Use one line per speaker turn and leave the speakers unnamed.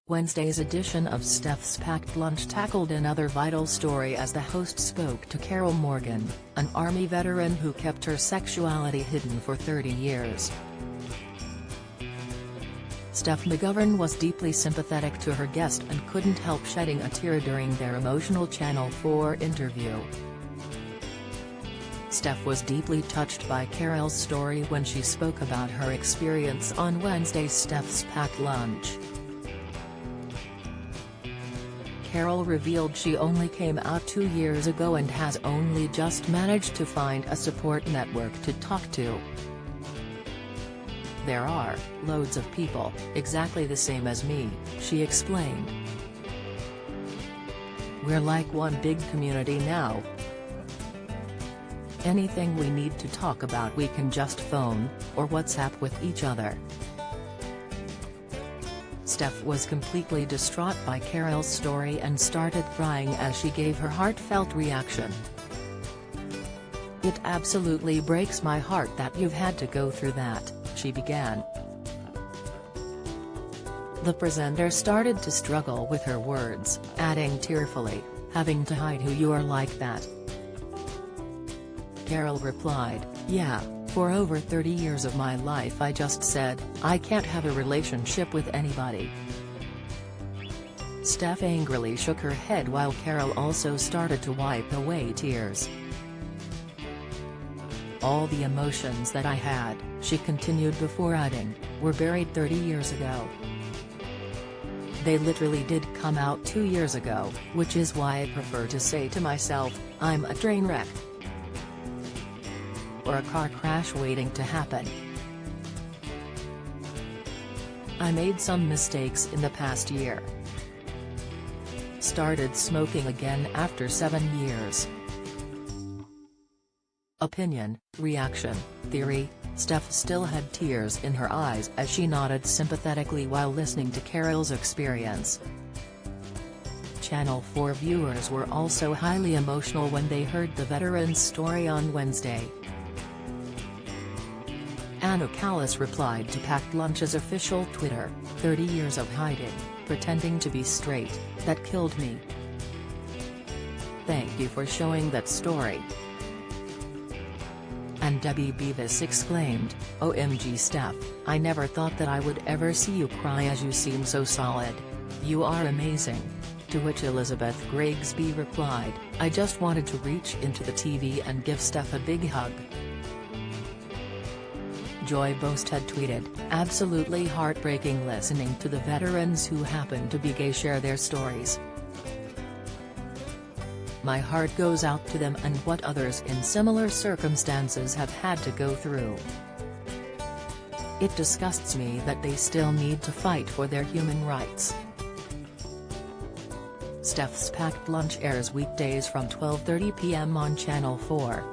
Wednesday's edition of Steph's Packed Lunch tackled another vital story as the host spoke to Carol Morgan, an Army veteran who kept her sexuality hidden for 30 years. Steph McGovern was deeply sympathetic to her guest and couldn't help shedding a tear during their emotional Channel 4 interview. Steph was deeply touched by Carol's story when she spoke about her experience on Wednesday's Steph's Packed Lunch. Carol revealed she only came out 2 years ago and has only just managed to find a support network to talk to. "There are loads of people exactly the same as me," she explained. "We're like one big community now. Anything we need to talk about we can just phone or WhatsApp with each other." Steph was completely distraught by Carol's story and started crying as she gave her heartfelt reaction. "It absolutely breaks my heart that you've had to go through that," she began. The presenter started to struggle with her words, adding tearfully, "Having to hide who you are like that." Carol replied, "Yeah, for over 30 years of my life I just said, I can't have a relationship with anybody." Steph angrily shook her head while Carol also started to wipe away tears. "All the emotions that I had," she continued before adding, "were buried 30 years ago. They literally did come out 2 years ago, which is why I prefer to say to myself, I'm a train wreck. Or a car crash waiting to happen. I made some mistakes in the past year. Started smoking again after 7 years." Opinion, reaction, theory. Steph still had tears in her eyes as she nodded sympathetically while listening to Carol's experience. Channel 4 viewers were also highly emotional when they heard the veteran's story on Wednesday. Anna Callis replied to Packed Lunch's official Twitter, "30 years of hiding, pretending to be straight, that killed me. Thank you for showing that story." And Debbie Beavis exclaimed, "OMG Steph, I never thought that I would ever see you cry as you seem so solid. You are amazing." To which Elizabeth Grigsby replied, "I just wanted to reach into the TV and give Steph a big hug." Joy Boast had tweeted, "Absolutely heartbreaking listening to the veterans who happen to be gay share their stories. My heart goes out to them and what others in similar circumstances have had to go through. It disgusts me that they still need to fight for their human rights." Steph's Packed Lunch airs weekdays from 12:30 p.m. on Channel 4.